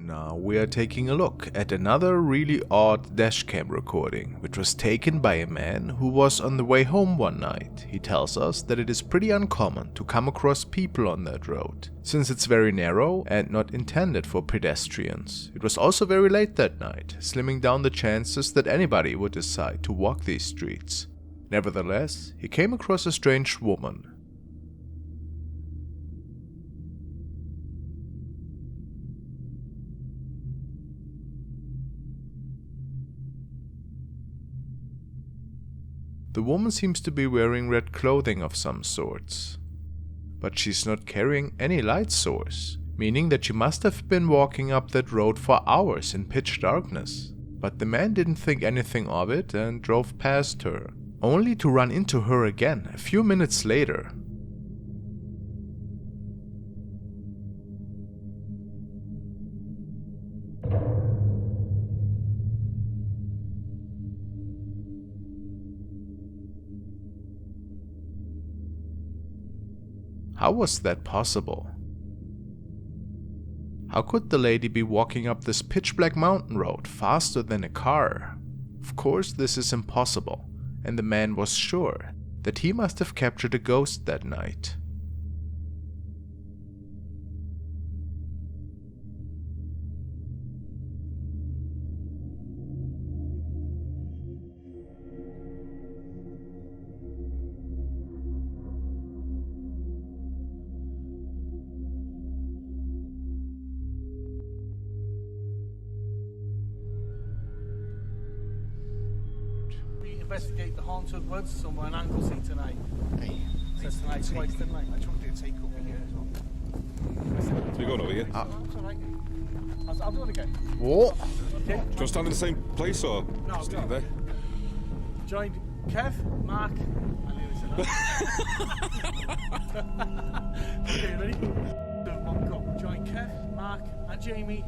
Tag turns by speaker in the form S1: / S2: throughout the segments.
S1: Now we are taking a look at another really odd dashcam recording, which was taken by a man who was on the way home one night. He tells us that it is pretty uncommon to come across people on that road, since it's very narrow and not intended for pedestrians. It was also very late that night, slimming down the chances that anybody would decide to walk these streets. Nevertheless, he came across a strange woman. The woman seems to be wearing red clothing of some sorts, but she's not carrying any light source, meaning that she must have been walking up that road for hours in pitch darkness. But the man didn't think anything of it and drove past her, only to run into her again a few minutes later. How was that possible? How could the lady be walking up this pitch-black mountain road faster than a car? Of course this is impossible, and the man was sure that he must have captured a ghost that night.
S2: Investigate the haunted woods somewhere in Anglesey tonight.
S3: Hey,
S2: Says tonight twice, didn't I?
S3: I tried to take over here as well.
S4: So you're going over here?
S2: That's all right. I'll do it again.
S1: What?
S2: Okay.
S4: Do you want to stand in the same place or
S2: No,
S4: stay
S2: no.
S4: there?
S2: Joined Kev, Mark, I nearly said that. Okay, ready? One go. Join Kev, Mark, and Jamie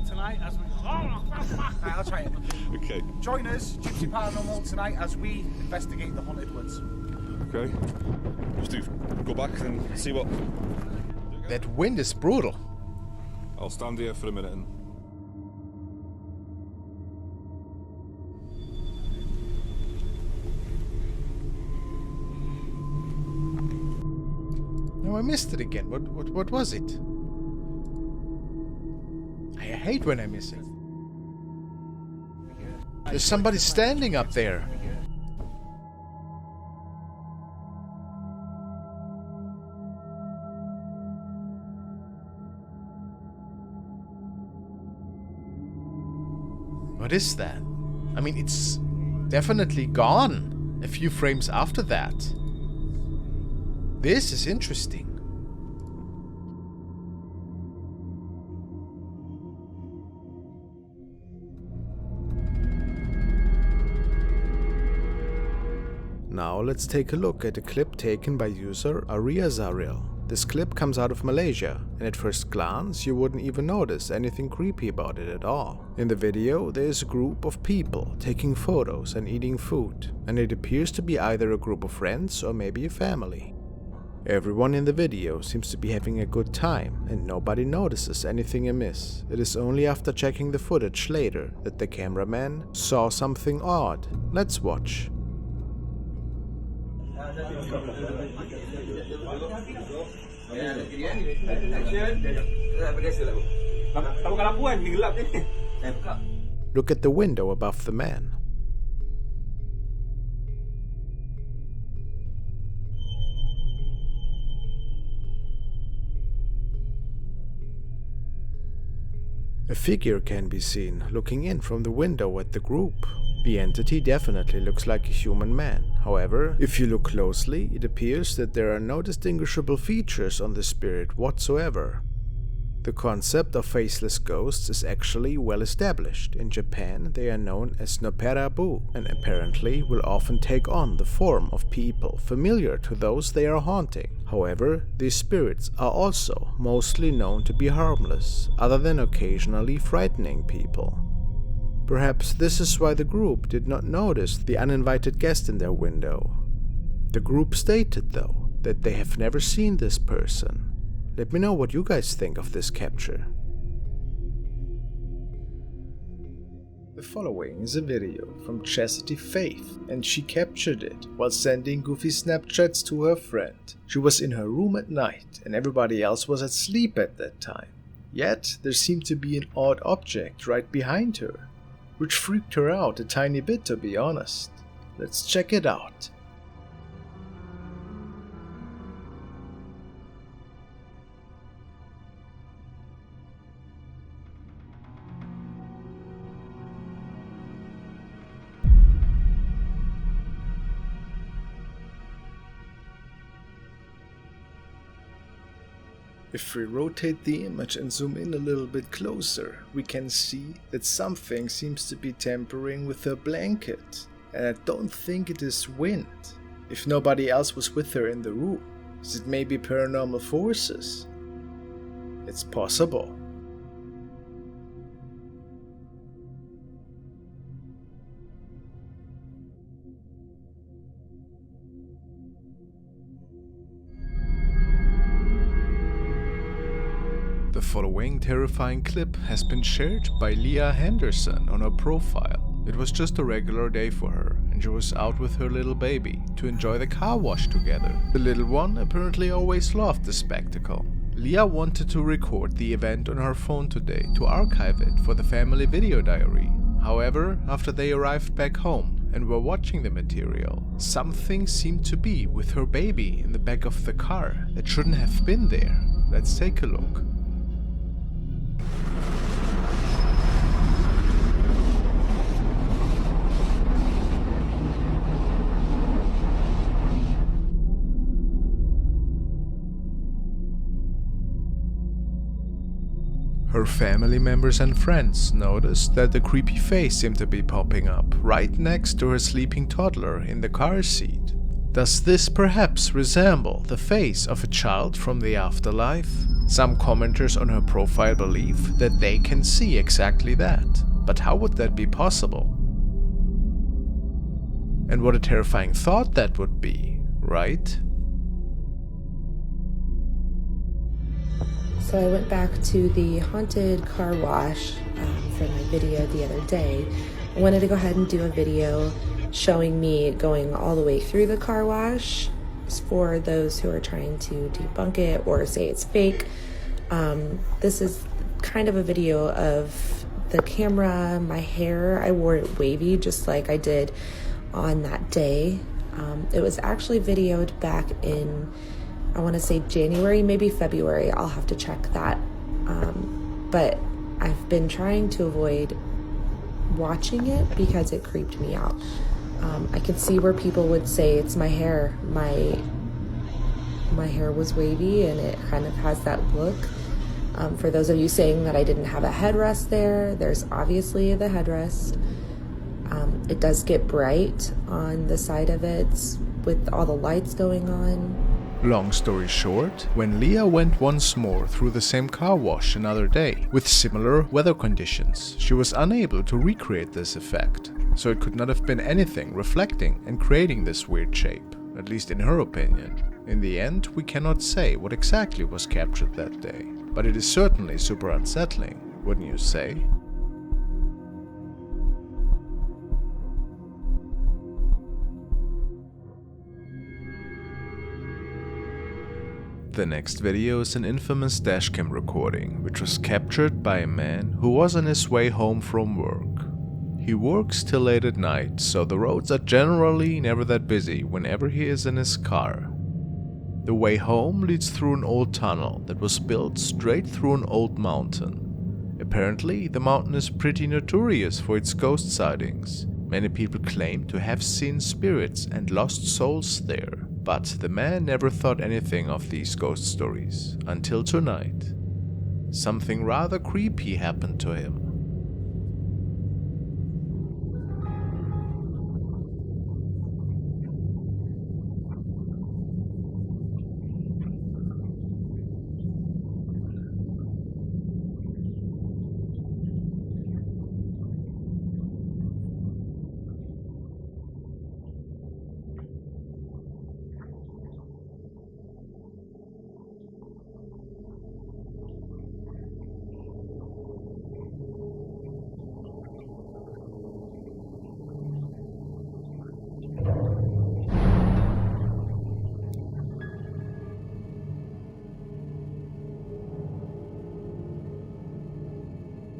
S2: tonight as we.
S3: Right, I'll try it.
S4: Okay.
S3: Join us, Gypsy Paranormal, tonight as we investigate the haunted woods.
S4: Okay. Just go back and see what.
S1: That wind is brutal.
S4: I'll stand here for a minute and.
S1: No, I missed it again. What was it? I hate when I miss it. There's somebody standing up there. What is that? I mean, it's definitely gone a few frames after that. This is interesting. Now let's take a look at a clip taken by user Aria Zariel. This clip comes out of Malaysia, and at first glance you wouldn't even notice anything creepy about it at all. In the video there is a group of people taking photos and eating food, and it appears to be either a group of friends or maybe a family. Everyone in the video seems to be having a good time and nobody notices anything amiss. It is only after checking the footage later that the cameraman saw something odd. Let's watch. Look at the window above the man. A figure can be seen looking in from the window at the group. The entity definitely looks like a human man. However, if you look closely, it appears that there are no distinguishable features on the spirit whatsoever. The concept of faceless ghosts is actually well established. In Japan, they are known as noperabu, and apparently will often take on the form of people familiar to those they are haunting. However, these spirits are also mostly known to be harmless, other than occasionally frightening people. Perhaps this is why the group did not notice the uninvited guest in their window. The group stated, though, that they have never seen this person. Let me know what you guys think of this capture. The following is a video from Chastity Faith, and she captured it while sending goofy Snapchats to her friend. She was in her room at night and everybody else was asleep at that time. Yet there seemed to be an odd object right behind her, which freaked her out a tiny bit, to be honest. Let's check it out. If we rotate the image and zoom in a little bit closer, we can see that something seems to be tampering with her blanket. And I don't think it is wind. If nobody else was with her in the room, is it maybe paranormal forces? It's possible. The following terrifying clip has been shared by Leah Henderson on her profile. It was just a regular day for her, and she was out with her little baby to enjoy the car wash together. The little one apparently always loved the spectacle. Leah wanted to record the event on her phone today to archive it for the family video diary. However, after they arrived back home and were watching the material, something seemed to be with her baby in the back of the car that shouldn't have been there. Let's take a look. Her family members and friends noticed that the creepy face seemed to be popping up right next to her sleeping toddler in the car seat. Does this perhaps resemble the face of a child from the afterlife? Some commenters on her profile believe that they can see exactly that. But how would that be possible? And what a terrifying thought that would be, right?
S5: So I went back to the haunted car wash for my video the other day. I wanted to go ahead and do a video showing me going all the way through the car wash for those who are trying to debunk it or say it's fake. This is kind of a video of the camera, my hair. I wore it wavy just like I did on that day. It was actually videoed back in, I want to say January, maybe February. I'll have to check that. But I've been trying to avoid watching it because it creeped me out. I could see where people would say it's my hair. My hair was wavy and it kind of has that look. For those of you saying that I didn't have a headrest there, there's obviously the headrest. It does get bright on the side of it with all the lights going on.
S1: Long story short, when Leah went once more through the same car wash another day with similar weather conditions, she was unable to recreate this effect. So it could not have been anything reflecting and creating this weird shape, at least in her opinion. In the end, we cannot say what exactly was captured that day, but it is certainly super unsettling, wouldn't you say? The next video is an infamous dashcam recording, which was captured by a man who was on his way home from work. He works till late at night, so the roads are generally never that busy whenever he is in his car. The way home leads through an old tunnel that was built straight through an old mountain. Apparently, the mountain is pretty notorious for its ghost sightings. Many people claim to have seen spirits and lost souls there. But the man never thought anything of these ghost stories until tonight. Something rather creepy happened to him.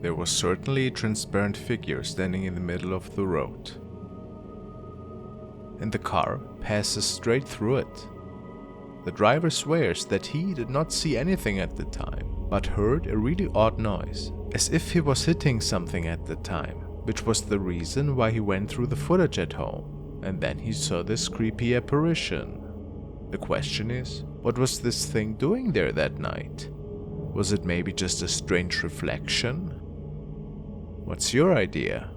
S1: There was certainly a transparent figure standing in the middle of the road. And the car passes straight through it. The driver swears that he did not see anything at the time, but heard a really odd noise, as if he was hitting something at the time, which was the reason why he went through the footage at home, and then he saw this creepy apparition. The question is, what was this thing doing there that night? Was it maybe just a strange reflection? What's your idea?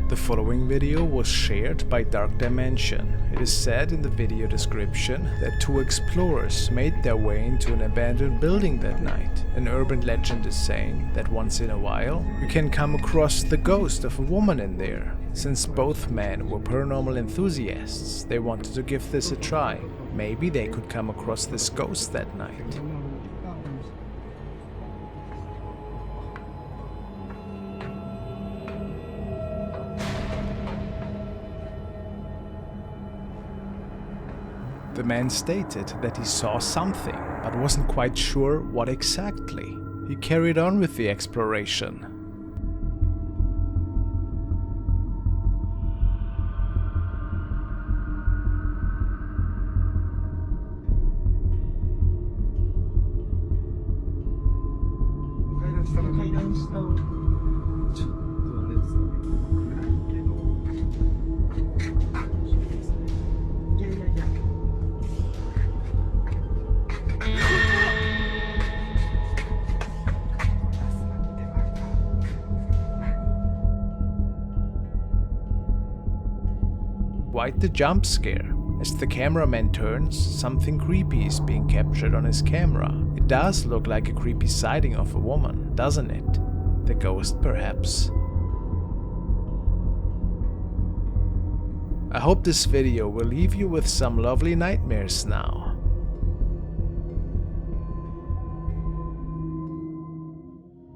S1: The following video was shared by Dark Dimension. It is said in the video description that two explorers made their way into an abandoned building that night. An urban legend is saying that once in a while you can come across the ghost of a woman in there. Since both men were paranormal enthusiasts, they wanted to give this a try. Maybe they could come across this ghost that night. The man stated that he saw something, but wasn't quite sure what exactly. He carried on with the exploration. Quite the jump scare. As the cameraman turns, something creepy is being captured on his camera. It does look like a creepy sighting of a woman, doesn't it? The ghost, perhaps. I hope this video will leave you with some lovely nightmares now.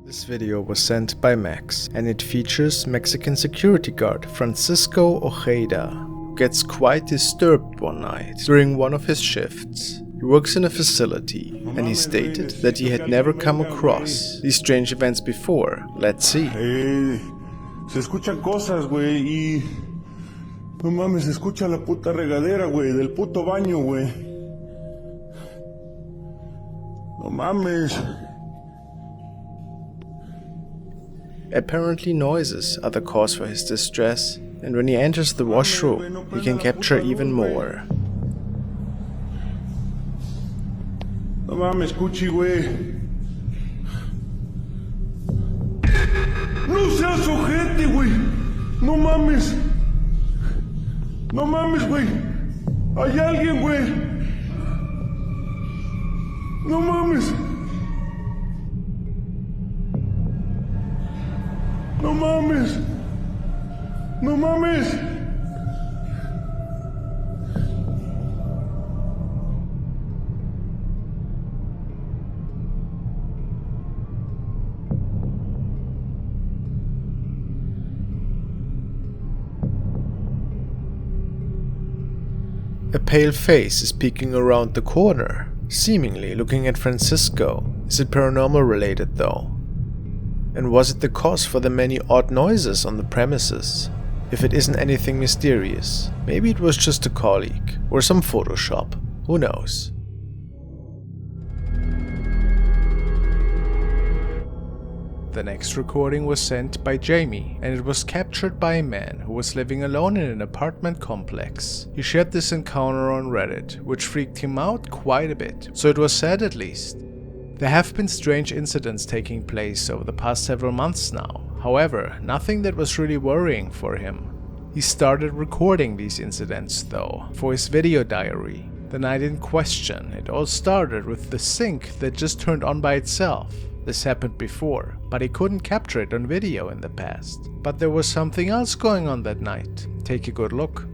S1: This video was sent by Max, and it features Mexican security guard Francisco Ojeda, who gets quite disturbed one night during one of his shifts. He works in a facility, and he stated that he had never come across these strange events before. Let's see.
S6: Se escuchan cosas, güey, y... No mames, se escucha la puta regadera, güey, del puto baño, güey. No mames.
S1: Apparently noises are the cause for his distress, and when he enters the washroom, he can capture even more.
S6: No mames, Cuchi, güey. No seas ojete, güey. No mames. No mames, güey. Hay alguien, güey. No mames. No mames. No mames.
S1: A pale face is peeking around the corner, seemingly looking at Francisco. Is it paranormal related though? And was it the cause for the many odd noises on the premises? If it isn't anything mysterious, maybe it was just a colleague or some Photoshop, who knows? The next recording was sent by Jamie, and it was captured by a man who was living alone in an apartment complex. He shared this encounter on Reddit, which freaked him out quite a bit, so it was sad at least. There have been strange incidents taking place over the past several months now, however, nothing that was really worrying for him. He started recording these incidents though, for his video diary. The night in question, it all started with the sink that just turned on by itself. This happened before, but he couldn't capture it on video in the past. But there was something else going on that night. Take a good look.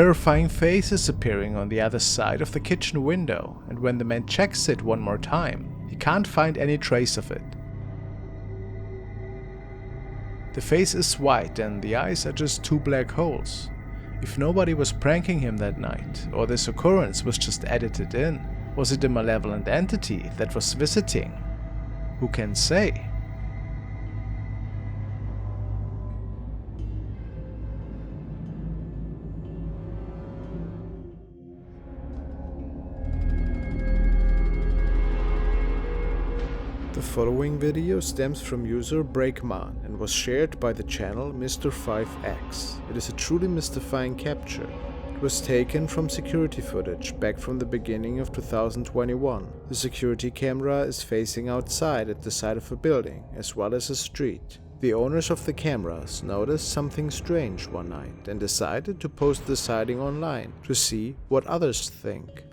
S1: terrifying face is appearing on the other side of the kitchen window, and when the man checks it one more time, he can't find any trace of it. The face is white and the eyes are just two black holes. If nobody was pranking him that night, or this occurrence was just edited in, was it a malevolent entity that was visiting? Who can say? The following video stems from user Breakman and was shared by the channel Mr. 5X. It is a truly mystifying capture. It was taken from security footage back from the beginning of 2021. The security camera is facing outside at the side of a building as well as a street. The owners of the cameras noticed something strange one night and decided to post the sighting online to see what others think.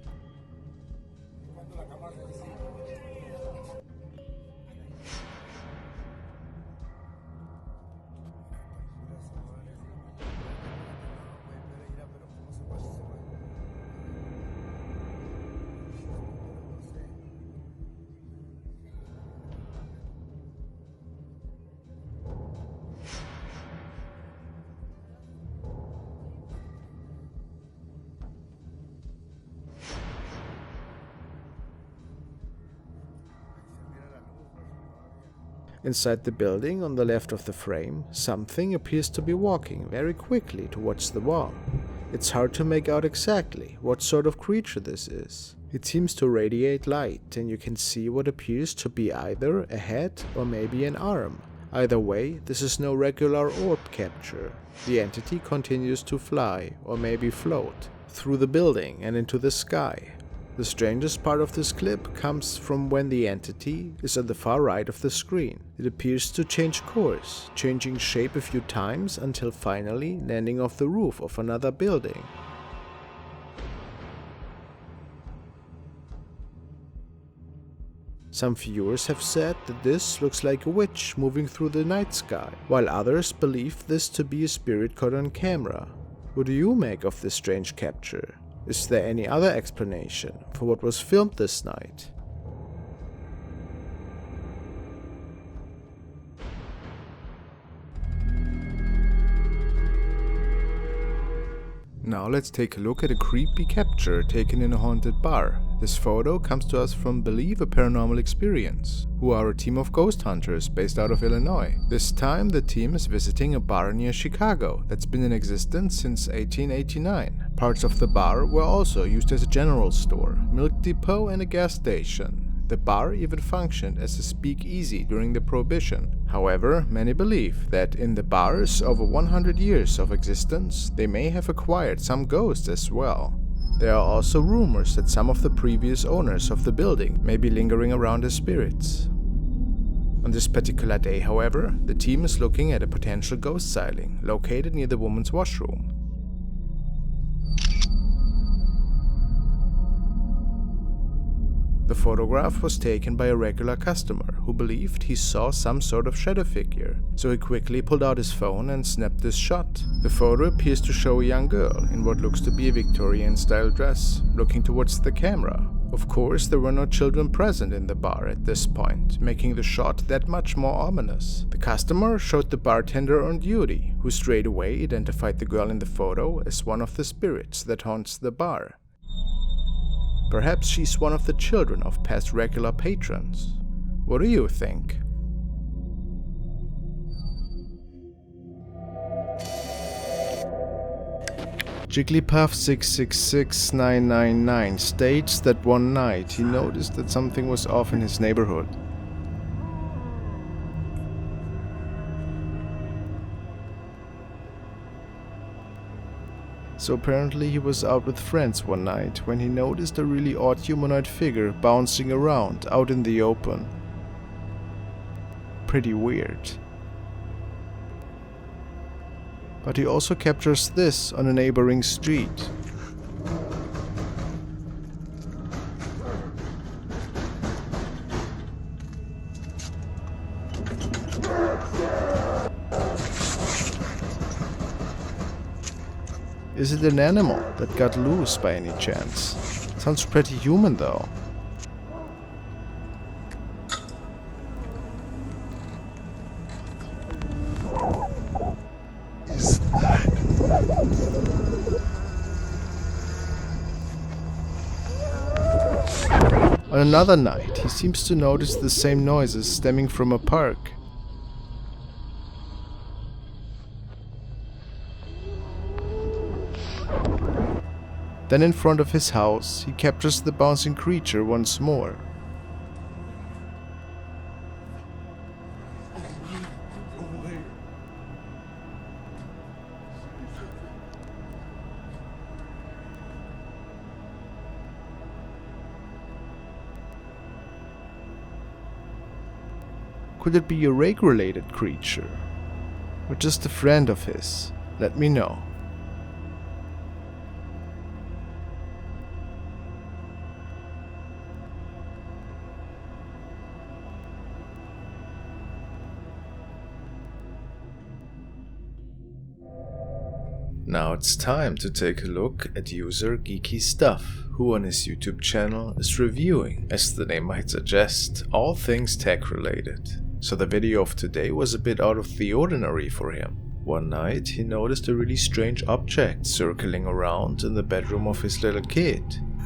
S1: Inside the building, on the left of the frame, something appears to be walking very quickly towards the wall. It's hard to make out exactly what sort of creature this is. It seems to radiate light, and you can see what appears to be either a head or maybe an arm. Either way, this is no regular orb capture. The entity continues to fly, or maybe float, through the building and into the sky. The strangest part of this clip comes from when the entity is on the far right of the screen. It appears to change course, changing shape a few times until finally landing off the roof of another building. Some viewers have said that this looks like a witch moving through the night sky, while others believe this to be a spirit caught on camera. What do you make of this strange capture? Is there any other explanation for what was filmed this night? Now let's take a look at a creepy capture taken in a haunted bar. This photo comes to us from Believe a Paranormal Experience, who are a team of ghost hunters based out of Illinois. This time the team is visiting a bar near Chicago that's been in existence since 1889. Parts of the bar were also used as a general store, milk depot and a gas station. The bar even functioned as a speakeasy during the Prohibition. However, many believe that in the bar's over 100 years of existence, they may have acquired some ghosts as well. There are also rumors that some of the previous owners of the building may be lingering around as spirits. On this particular day, however, the team is looking at a potential ghost sighting located near the woman's washroom. The photograph was taken by a regular customer who believed he saw some sort of shadow figure, so he quickly pulled out his phone and snapped this shot. The photo appears to show a young girl in what looks to be a Victorian-style dress, looking towards the camera. Of course, there were no children present in the bar at this point, making the shot that much more ominous. The customer showed the bartender on duty, who straight away identified the girl in the photo as one of the spirits that haunts the bar. Perhaps she's one of the children of past regular patrons. What do you think? Jigglypuff666999 states that one night he noticed that something was off in his neighborhood. So apparently he was out with friends one night when he noticed a really odd humanoid figure bouncing around out in the open. Pretty weird. But he also captures this on a neighboring street. Is it an animal that got loose by any chance? Sounds pretty human though. On another night, he seems to notice the same noises stemming from a park. Then in front of his house, he captures the bouncing creature once more. Could it be a rake-related creature? Or just a friend of his? Let me know. Now it's time to take a look at user Geeky Stuff, who on his YouTube channel is reviewing, as the name might suggest, all things tech related. So the video of today was a bit out of the ordinary for him. One night he noticed a really strange object circling around in the bedroom of his little kid.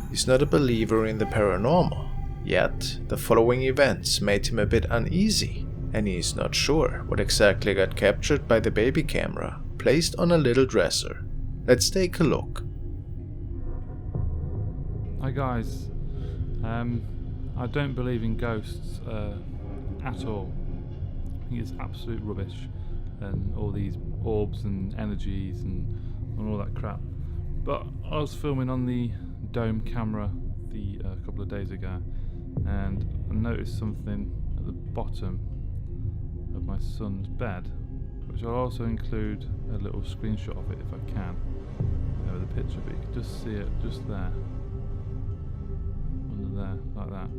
S1: He's not a believer in the paranormal, yet the following events made him a bit uneasy, and he is not sure what exactly got captured by the baby camera placed on a little dresser. Let's take a look.
S7: Hi guys, I don't believe in ghosts at all. I think it's absolute rubbish, and all these orbs and energies and all that crap. But I was filming on the dome camera a couple of days ago, and I noticed something at the bottom of my son's bed, which I'll also include a little screenshot of it if I can, with a picture, but you can just see it just there, under there, like that.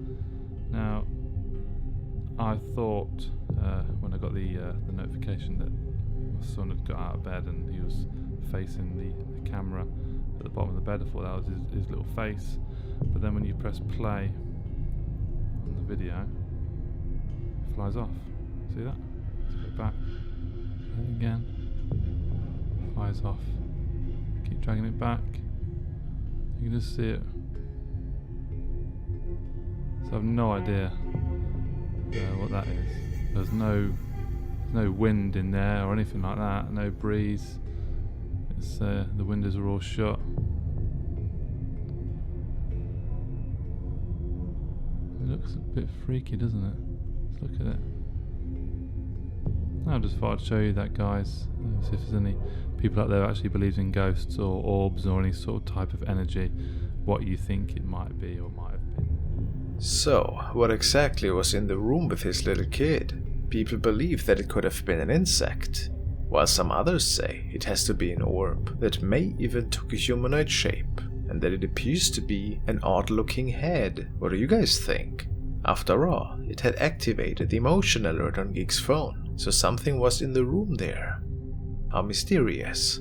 S7: Now, I thought when I got the notification that my son had got out of bed and he was facing the camera at the bottom of the bed, I thought that was his little face. But then when you press play on the video, it flies off. See that? Let's go back. Play it again. Flies off. Keep dragging it back. You can just see it. So I've no idea what that is. There's no wind in there or anything like that. No breeze. It's the windows are all shut. It looks a bit freaky, doesn't it? Let's look at it. I just thought I'd show you that, guys. See if there's any people out there who actually believes in ghosts or orbs or any sort of type of energy, what you think it might be or might have been.
S1: So, what exactly was in the room with his little kid? People believe that it could have been an insect, while some others say it has to be an orb that may even took a humanoid shape, and that it appears to be an odd-looking head. What do you guys think? After all, it had activated the emotion alert on Geek's phone, so something was in the room there. How mysterious.